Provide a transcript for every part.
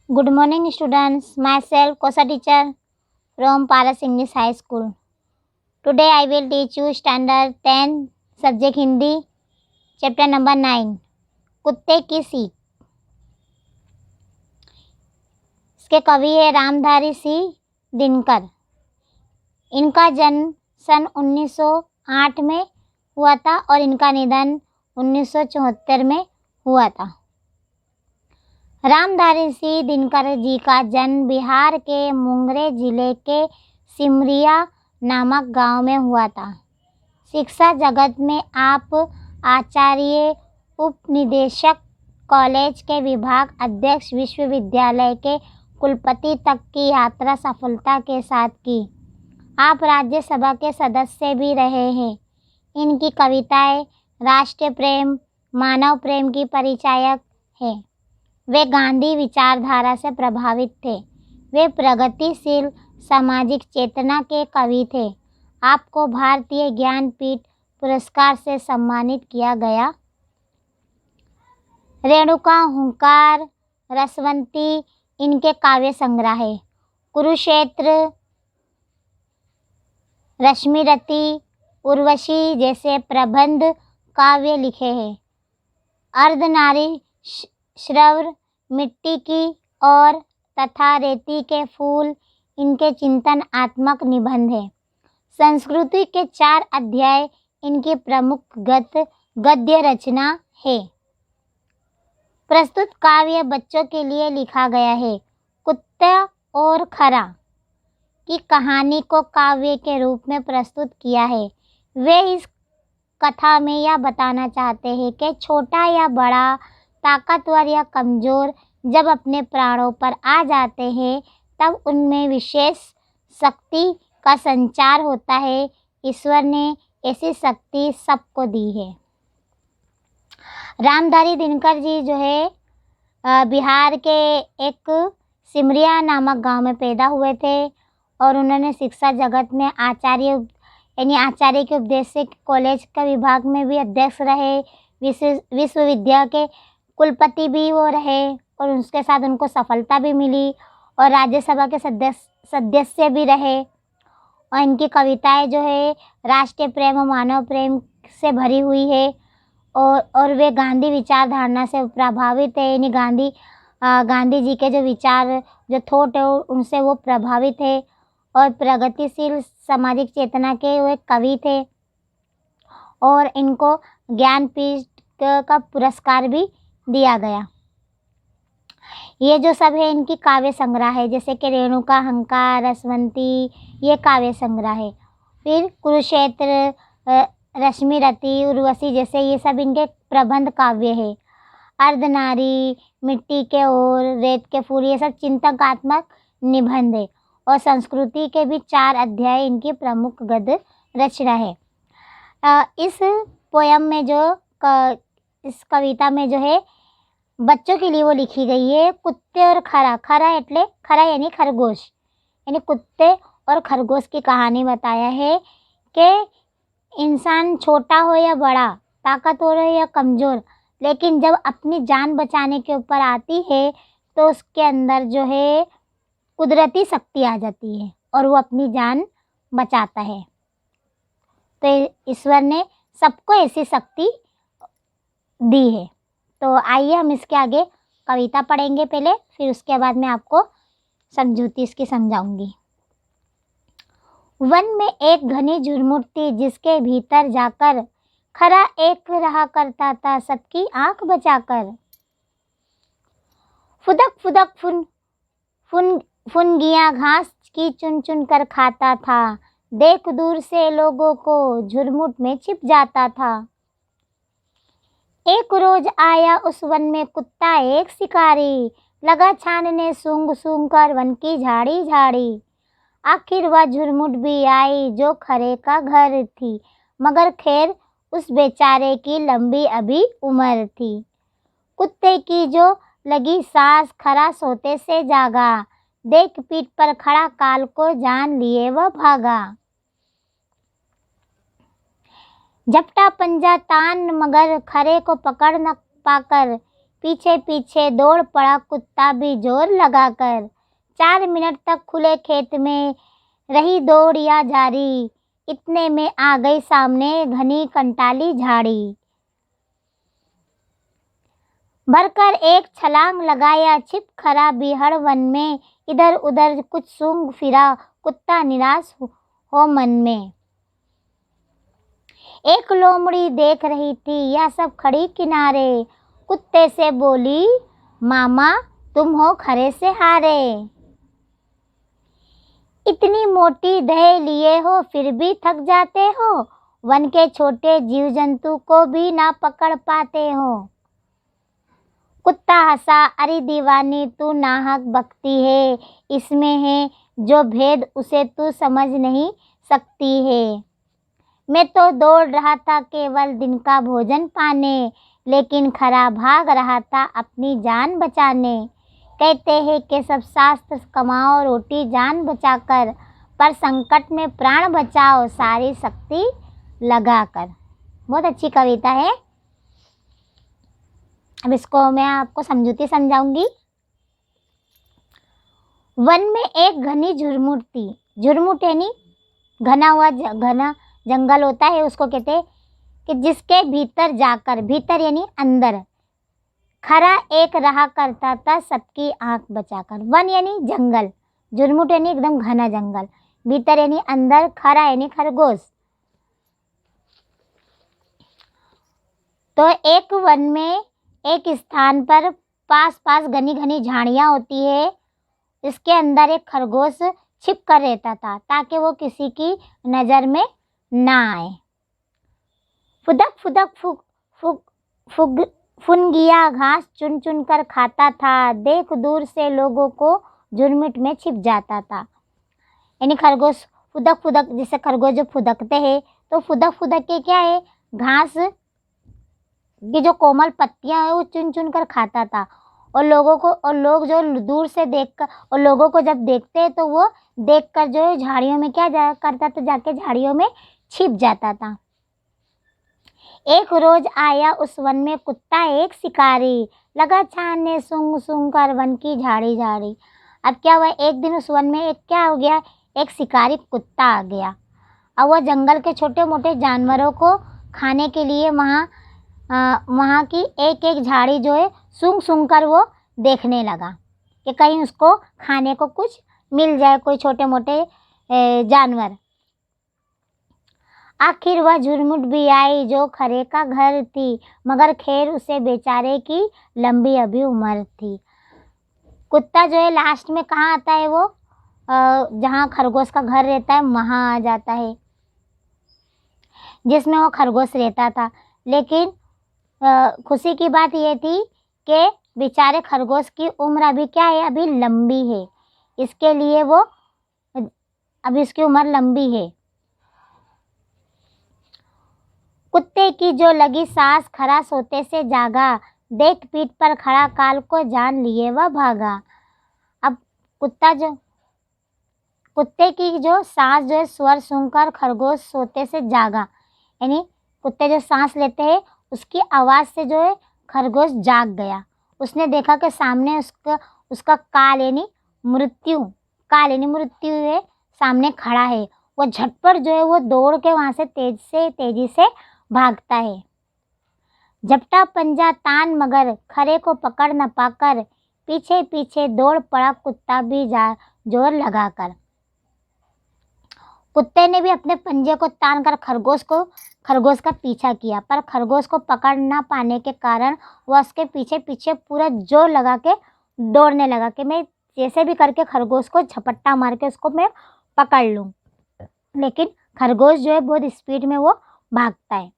Good morning, students. Myself, Kosa teacher from Paras English High School. Today, I will teach you Standard 10 Subject Hindi, Chapter number 9. कुत्ते की सीख. इसके कवि है रामधारी सिंह दिनकर. इनका जन्म सन 1908 में हुआ था और इनका निधन 1974 में हुआ था. रामधारी सिंह दिनकर जी का जन्म बिहार के मुंगेर जिले के सिमरिया नामक गांव में हुआ था. शिक्षा जगत में आप आचार्य, उपनिदेशक, कॉलेज के विभाग अध्यक्ष, विश्वविद्यालय के कुलपति तक की यात्रा सफलता के साथ की. आप राज्यसभा के सदस्य भी रहे हैं. इनकी कविताएं राष्ट्र प्रेम, मानव प्रेम की परिचायक हैं. वे गांधी विचारधारा से प्रभावित थे. वे प्रगतिशील सामाजिक चेतना के कवि थे. आपको भारतीय ज्ञानपीठ पुरस्कार से सम्मानित किया गया. रेणुका, हुंकार, रसवंती इनके काव्य संग्रह है. कुरुक्षेत्र, रश्मिरथी, उर्वशी जैसे प्रबंध काव्य लिखे हैं. अर्धनारी श्रव्य, मिट्टी की और तथा रेती के फूल इनके चिंतनात्मक निबंध है. संस्कृति के 4 अध्याय इनकी प्रमुख गद्य रचना है. प्रस्तुत काव्य बच्चों के लिए लिखा गया है. कुत्ता और खरा की कहानी को काव्य के रूप में प्रस्तुत किया है. वे इस कथा में यह बताना चाहते हैं कि छोटा या बड़ा, ताकतवर या कमज़ोर जब अपने प्राणों पर आ जाते हैं तब उनमें विशेष शक्ति का संचार होता है. ईश्वर ने ऐसी शक्ति सबको दी है. रामधारी दिनकर जी जो है बिहार के एक सिमरिया नामक गांव में पैदा हुए थे और उन्होंने शिक्षा जगत में आचार्य के उपदेश से कॉलेज का विभाग में भी अध्यक्ष रहे. विश्वविद्यालय के कुलपति भी वो रहे और उसके साथ उनको सफलता भी मिली और राज्यसभा के सदस्य भी रहे. और इनकी कविताएं जो है राष्ट्रीय प्रेम और मानव प्रेम से भरी हुई है और वे गांधी विचारधारा से प्रभावित है. यानी गांधी जी के जो विचार, जो थॉट है उनसे वो प्रभावित है और प्रगतिशील सामाजिक चेतना के वो एक कवि थे और इनको ज्ञानपीठ का पुरस्कार भी दिया गया. ये जो सब है इनकी काव्य संग्रह है. जैसे कि रेणुका, हंकार, रसवंती ये काव्य संग्रह है. फिर कुरुक्षेत्र, रश्मिरथी, उर्वशी जैसे ये सब इनके प्रबंध काव्य है. अर्धनारी, मिट्टी के और रेत के फूल ये सब चिंतनात्मक निबंध है. और संस्कृति के भी 4 अध्याय इनकी प्रमुख गद्य रचना है. इस पोयम में इस कविता में जो है बच्चों के लिए वो लिखी गई है. कुत्ते और खरा यानी खरगोश, यानी कुत्ते और खरगोश की कहानी बताया है कि इंसान छोटा हो या बड़ा, ताकतवर हो या कमज़ोर, लेकिन जब अपनी जान बचाने के ऊपर आती है तो उसके अंदर जो है कुदरती शक्ति आ जाती है और वो अपनी जान बचाता है. तो ईश्वर ने सबको ऐसी शक्ति दी है. तो आइए हम इसके आगे कविता पढ़ेंगे पहले, फिर उसके बाद मैं आपको समझूती इसकी समझाऊंगी. वन में एक घनी झुरमुट थी जिसके भीतर जाकर खरा एक रहा करता था सबकी आंख बचाकर. फुदक फुदक फुनगियां घास की चुन चुन कर खाता था. देख दूर से लोगों को झुरमुट में छिप जाता था. एक रोज आया उस वन में कुत्ता एक शिकारी, लगा छानने सूंघ सूंघ कर वन की झाड़ी झाड़ी. आखिर वह झुरमुट भी आई जो खरे का घर थी, मगर खैर उस बेचारे की लंबी अभी उम्र थी. कुत्ते की जो लगी सांस खरा सोते से जागा, देख पीठ पर खड़ा काल को जान लिए वह भागा. झपटा पंजा तान मगर खरे को पकड़ न पाकर पीछे पीछे दौड़ पड़ा कुत्ता भी जोर लगाकर। 4 मिनट तक खुले खेत में रही दौड़िया जारी, इतने में आ गई सामने घनी कंटाली झाड़ी। भरकर एक छलांग लगाया, छिप खड़ा बिहड़ वन में, इधर उधर कुछ सूंघ फिरा, कुत्ता निराश हो मन में। एक लोमड़ी देख रही थी यह सब खड़ी किनारे, कुत्ते से बोली, मामा तुम हो खरे से हारे। इतनी मोटी देह लिए हो फिर भी थक जाते हो, वन के छोटे जीव जंतु को भी ना पकड़ पाते हो। कुत्ता हंसा, अरे दीवानी तू नाहक बकती है, इसमें है जो भेद उसे तू समझ नहीं सकती है। मैं तो दौड़ रहा था केवल दिन का भोजन पाने, लेकिन खरा भाग रहा था अपनी जान बचाने। कहते हैं कि सब शास्त्र कमाओ रोटी जान बचाकर, पर संकट में प्राण बचाओ सारी शक्ति लगाकर। बहुत अच्छी कविता है। अब इसको मैं आपको समझूती समझाऊंगी। वन में एक घनी झुरमुट थी। झुरमुट यानी घना हुआ घना जंगल होता है, उसको कहते हैं कि जिसके भीतर जाकर, भीतर यानी अंदर, खरा एक रहा करता था सबकी आंख बचाकर। वन यानी जंगल, झुरमुट यानी एकदम घना जंगल, भीतर यानी अंदर, खरा यानी खरगोश। तो एक वन में एक स्थान पर पास पास घनी घनी झाड़ियाँ होती है, इसके अंदर एक खरगोश छिप कर रहता था ताकि वो किसी की नज़र में ना आए। फुदक फुदक फुग फुग फुग फुनगिया घास चुन चुन कर खाता था, देख दूर से लोगों को झुरमुट में छिप जाता था। यानी खरगोश फुदक फुदक, जैसे खरगोश जो फुदकते हैं तो फुदक फुदक के क्या है, घास की जो कोमल पत्तियां है वो चुन चुन कर खाता था, और लोगों को, और लोग जो दूर से देखकर, और लोगों को जब देखते हैं तो वो देखकर जो है झाड़ियों में क्या करता था, जाके झाड़ियों में छिप जाता था। एक रोज आया उस वन में कुत्ता एक शिकारी, लगा छानने सूंघ सूंघ कर वन की झाड़ी झाड़ी। अब क्या हुआ, एक दिन उस वन में एक क्या हो गया, एक शिकारी कुत्ता आ गया। अब वह जंगल के छोटे मोटे जानवरों को खाने के लिए वहाँ की एक एक झाड़ी जो है सूंघ सूंघ कर वो देखने लगा कि कहीं उसको खाने को कुछ मिल जाए, कोई छोटे मोटे जानवर। आखिर वह झुरमुट भी आई जो खरे का घर थी, मगर खैर उसे बेचारे की लंबी अभी उम्र थी। कुत्ता जो है लास्ट में कहाँ आता है, वो जहाँ खरगोश का घर रहता है वहाँ आ जाता है, जिसमें वो खरगोश रहता था। लेकिन खुशी की बात ये थी कि बेचारे खरगोश की उम्र अभी क्या है, अभी लंबी है, इसके लिए वो अभी इसकी उम्र लंबी है। कुत्ते की जो लगी सांस खरा सोते से जागा, देख पीठ पर खड़ा काल को जान लिए वह भागा। अब कुत्ते की जो सांस जो है स्वर सुनकर खरगोश सोते से जागा, यानी कुत्ते जो सांस लेते हैं उसकी आवाज़ से जो है खरगोश जाग गया। उसने देखा कि सामने उसका काल यानी मृत्यु है, सामने खड़ा है। वो झटपट जो है वो दौड़ के वहाँ से तेजी से भागता है। झपटा पंजा तान मगर खरे को पकड़ न पाकर, पीछे पीछे दौड़ पड़ा कुत्ता भी जोर लगाकर। कुत्ते ने भी अपने पंजे को तान कर खरगोश का पीछा किया, पर खरगोश को पकड़ ना पाने के कारण वह उसके पीछे पीछे पूरा जोर लगा के दौड़ने लगा कि मैं जैसे भी करके खरगोश को झपट्टा मार के उसको मैं पकड़ लूँ। लेकिन खरगोश जो है बहुत स्पीड में वो भागता है।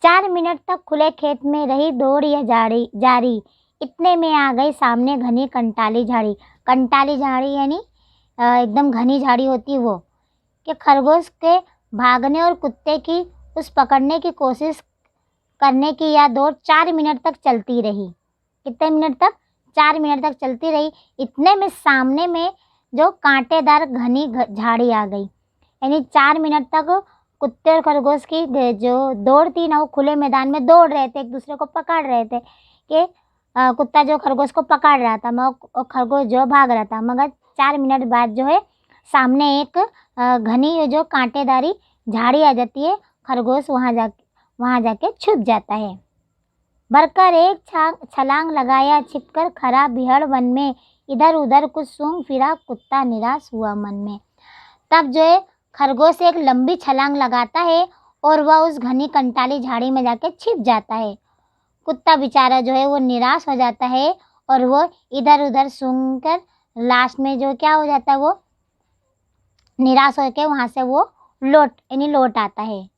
4 मिनट तक खुले खेत में रही दौड़ यह जारी, इतने में आ गई सामने घनी कंटाली झाड़ी। कंटाली झाड़ी यानी एकदम घनी झाड़ी होती वो, कि खरगोश के भागने और कुत्ते की उस पकड़ने की कोशिश करने की यह दौड़ 4 मिनट तक चलती रही। कितने मिनट तक? 4 मिनट तक चलती रही। इतने में सामने में जो कांटेदार घनी झाड़ी आ गई, यानी 4 मिनट तक कुत्ते और खरगोश की जो दौड़ थी ना, वो खुले मैदान में दौड़ रहे थे, एक दूसरे को पकड़ रहे थे कि कुत्ता जो खरगोश को पकड़ रहा था और खरगोश जो भाग रहा था। मगर 4 मिनट बाद जो है सामने एक घनी जो कांटेदारी झाड़ी आ जाती है। खरगोश वहाँ जाके छुप जाता है। भरकर एक छलांग लगाया, छिपकर खड़ा बिहड़ वन में, इधर उधर कुछ सूंघ फिरा, कुत्ता निराश हुआ मन में। तब जो है खरगोश एक लंबी छलांग लगाता है और वह उस घनी कंटाली झाड़ी में जाके छिप जाता है। कुत्ता बेचारा जो है वो निराश हो जाता है और वो इधर उधर सूंघकर लास्ट में जो क्या हो जाता है, वो निराश होकर वहाँ से वो लौट आता है।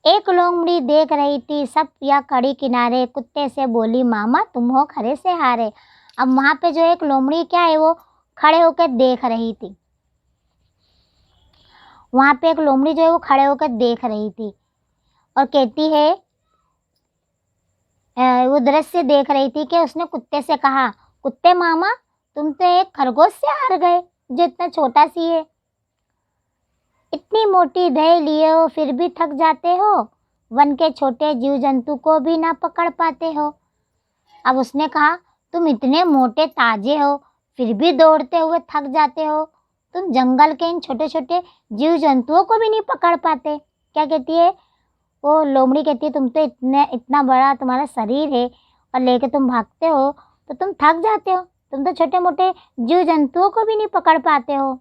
एक लोमड़ी देख रही थी सब या खड़ी किनारे, कुत्ते से बोली मामा तुम हो खरे से हारे। अब वहाँ पे जो एक लोमड़ी क्या है, वो खड़े होकर देख रही थी। वहाँ पे एक लोमड़ी जो है वो खड़े होकर देख रही थी और कहती है, वो दृश्य देख रही थी कि उसने कुत्ते से कहा, कुत्ते मामा तुम तो एक खरगोश से हार गए जो इतना छोटा सी है। इतनी मोटी देह लिए हो फिर भी थक जाते हो, वन के छोटे जीव जंतु को भी ना पकड़ पाते हो। अब उसने कहा, तुम इतने मोटे ताजे हो फिर भी दौड़ते हुए थक जाते हो, तुम जंगल के इन छोटे छोटे जीव जंतुओं को भी नहीं पकड़ पाते। क्या कहती है वो लोमड़ी, कहती है तुम तो इतना बड़ा तुम्हारा शरीर है और लेके तुम भागते हो तो तुम थक जाते हो, तुम तो छोटे मोटे जीव जंतुओं को भी नहीं पकड़ पाते हो।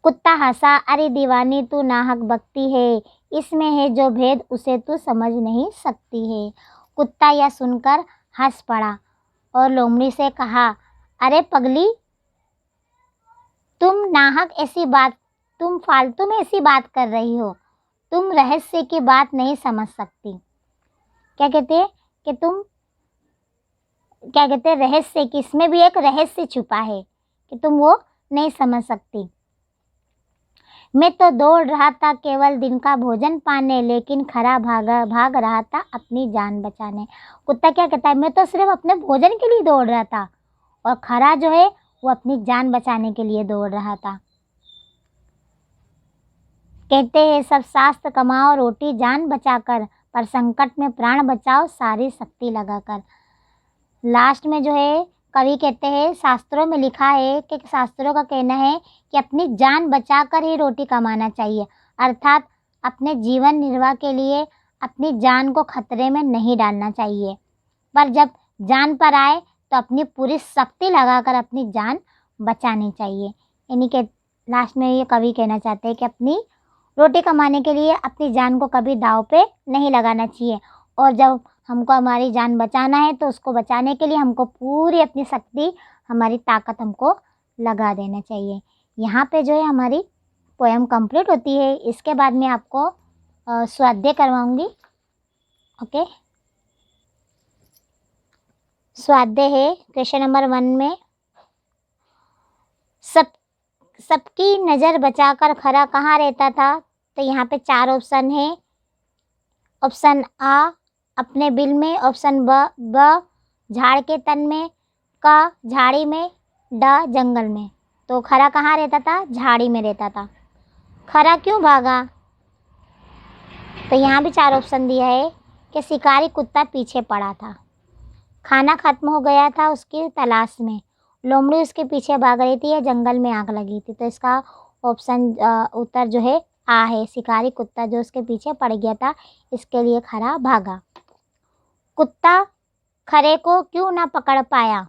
कुत्ता हंसा, अरे दीवानी तू नाहक बकती है, इसमें है जो भेद उसे तू समझ नहीं सकती है। कुत्ता यह सुनकर हंस पड़ा और लोमड़ी से कहा, अरे पगली तुम फालतू में ऐसी बात कर रही हो, तुम रहस्य की बात नहीं समझ सकती। क्या कहते हैं कि तुम क्या कहते हैं रहस्य की, इसमें भी एक रहस्य छुपा है कि तुम वो नहीं समझ सकती। मैं तो दौड़ रहा था केवल दिन का भोजन पाने, लेकिन खरा भाग रहा था अपनी जान बचाने। कुत्ता क्या कहता है, मैं तो सिर्फ अपने भोजन के लिए दौड़ रहा था और खरा जो है वो अपनी जान बचाने के लिए दौड़ रहा था। कहते हैं सब शास्त्र कमाओ रोटी जान बचाकर, पर संकट में प्राण बचाओ सारी शक्ति लगाकर। लास्ट में जो है कवि कहते हैं, शास्त्रों में लिखा है कि शास्त्रों का कहना है कि अपनी जान बचाकर ही रोटी कमाना चाहिए, अर्थात अपने जीवन निर्वाह के लिए अपनी जान को खतरे में नहीं डालना चाहिए। पर जब जान पर आए तो अपनी पूरी शक्ति लगाकर अपनी जान बचानी चाहिए। यानी कि लास्ट में ये कवि कहना चाहते हैं कि अपनी रोटी कमाने के लिए अपनी जान को कभी दांव पे नहीं लगाना चाहिए, और जब हमको हमारी जान बचाना है तो उसको बचाने के लिए हमको पूरी अपनी शक्ति, हमारी ताकत हमको लगा देना चाहिए। यहाँ पे जो है हमारी पोएम कंप्लीट होती है। इसके बाद मैं आपको स्वाध्याय करवाऊँगी। ओके, स्वाध्याय है क्वेश्चन नंबर 1 में, सबकी नज़र बचाकर खरा कहाँ रहता था। तो यहाँ पे 4 ऑप्शन है। ऑप्शन आ अपने बिल में, ऑप्शन ब झाड़ के तन में, क झाड़ी में, ड जंगल में। तो खरा कहाँ रहता था, झाड़ी में रहता था। खरा क्यों भागा, तो यहाँ भी 4 ऑप्शन दिया है कि शिकारी कुत्ता पीछे पड़ा था, खाना खत्म हो गया था उसकी तलाश में, लोमड़ी उसके पीछे भाग रही थी, या जंगल में आग लगी थी। तो इसका ऑप्शन उत्तर जो है आ है, शिकारी कुत्ता जो उसके पीछे पड़ गया था, इसके लिए खरा भागा। कुत्ता खरे को क्यों ना पकड़ पाया,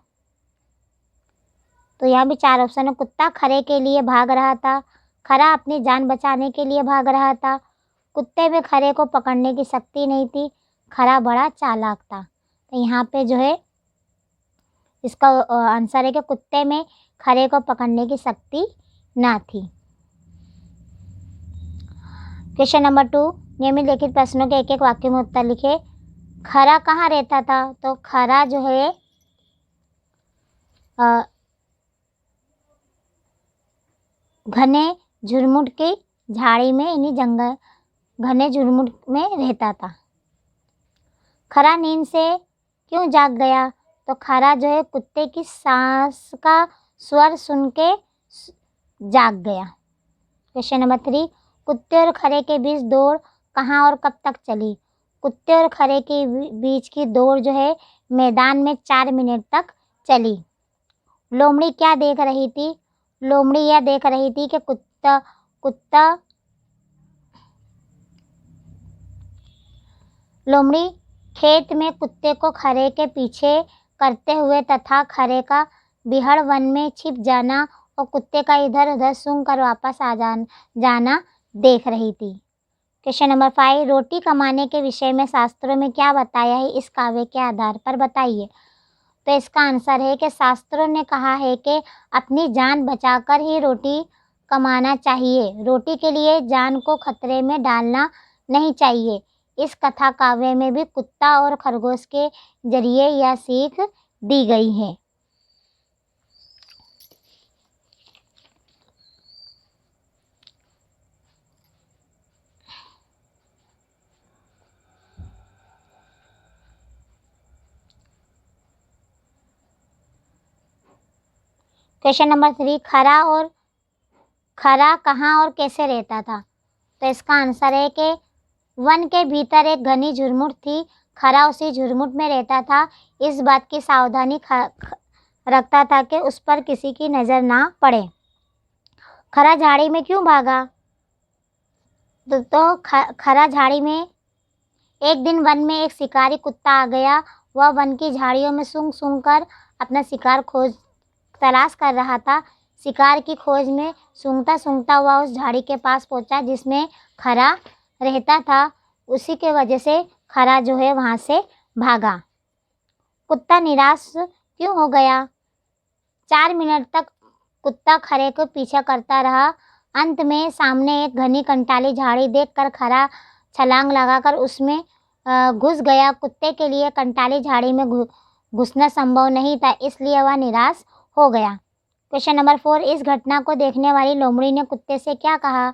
तो यहाँ भी 4 ऑप्शन है। कुत्ता खरे के लिए भाग रहा था, खरा अपनी जान बचाने के लिए भाग रहा था, कुत्ते में खरे को पकड़ने की शक्ति नहीं थी, खरा बड़ा चालाक था। तो यहाँ पे जो है इसका आंसर है कि कुत्ते में खरे को पकड़ने की शक्ति ना थी। क्वेश्चन नंबर 2, नियमित लिखित प्रश्नों के एक एक वाक्य में उत्तर लिखे। खरा कहाँ रहता था, तो खरा जो है घने झुरमुट की झाड़ी में, यानी जंगल घने झुरमुट में रहता था। खरा नींद से क्यों जाग गया, तो खरा जो है कुत्ते की सांस का स्वर सुन के जाग गया। क्वेश्चन नंबर 3, कुत्ते और खरे के बीच दौड़ कहाँ और कब तक चली? कुत्ते और खरे के बीच की दौड़ जो है मैदान में 4 मिनट तक चली। लोमड़ी क्या देख रही थी? लोमड़ी यह देख रही थी कि लोमड़ी खेत में कुत्ते को खरे के पीछे करते हुए तथा खरे का बिहड़ वन में छिप जाना और कुत्ते का इधर उधर सूंघ कर वापस आ जाना देख रही थी। क्वेश्चन नंबर 5, रोटी कमाने के विषय में शास्त्रों में क्या बताया है, इस काव्य के आधार पर बताइए। तो इसका आंसर है कि शास्त्रों ने कहा है कि अपनी जान बचाकर ही रोटी कमाना चाहिए, रोटी के लिए जान को खतरे में डालना नहीं चाहिए। इस कथा काव्य में भी कुत्ता और खरगोश के जरिए यह सीख दी गई है। क्वेश्चन नंबर 3, खरा कहाँ और कैसे रहता था? तो इसका आंसर है कि वन के भीतर एक घनी झुरमुट थी, खरा उसी झुरमुट में रहता था। इस बात की सावधानी रखता था कि उस पर किसी की नज़र ना पड़े। खरा झाड़ी में क्यों भागा? तो खरा झाड़ी में एक दिन वन में एक शिकारी कुत्ता आ गया। वह वन की झाड़ियों में सूंघ सूंघ कर अपना शिकार तलाश कर रहा था। शिकार की खोज में सूंघता सूंघता वह उस झाड़ी के पास पहुंचा जिसमें खरा रहता था। उसी के वजह से खरा जो है वहां से भागा। कुत्ता निराश क्यों हो गया? 4 मिनट तक कुत्ता खरे को पीछा करता रहा। अंत में सामने एक घनी कंटाली झाड़ी देखकर खरा छलांग लगाकर उसमें घुस गया। कुत्ते के लिए कंटाली झाड़ी में घुसना संभव नहीं था, इसलिए वह निराश हो गया। क्वेश्चन नंबर 4, इस घटना को देखने वाली लोमड़ी ने कुत्ते से क्या कहा?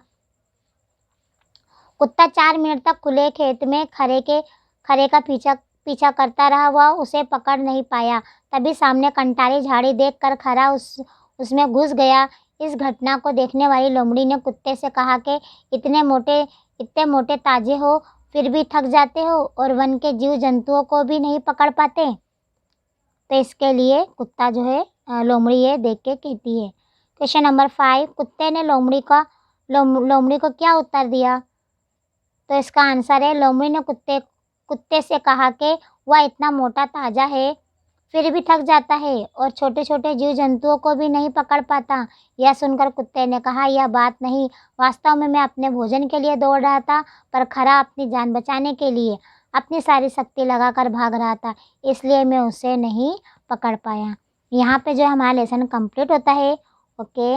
कुत्ता 4 मिनट तक खुले खेत में खरे का पीछा करता रहा। वह उसे पकड़ नहीं पाया। तभी सामने कंटाली झाड़ी देखकर खरा उसमें घुस गया। इस घटना को देखने वाली लोमड़ी ने कुत्ते से कहा कि इतने मोटे ताजे हो फिर भी थक जाते हो और वन के जीव जंतुओं को भी नहीं पकड़ पाते। तो इसके लिए कुत्ता जो है लोमड़ी ये देख के कहती है। क्वेश्चन नंबर 5, कुत्ते ने लोमड़ी को क्या उत्तर दिया? तो इसका आंसर है लोमड़ी ने कुत्ते से कहा कि वह इतना मोटा ताजा है फिर भी थक जाता है और छोटे छोटे जीव जंतुओं को भी नहीं पकड़ पाता। यह सुनकर कुत्ते ने कहा, यह बात नहीं, वास्तव में मैं अपने भोजन के लिए दौड़ रहा था, पर खरा अपनी जान बचाने के लिए अपनी सारी शक्ति लगाकर भाग रहा था, इसलिए मैं उसे नहीं पकड़ पाया। यहाँ पे जो हमारा लेसन कंप्लीट होता है। ओके।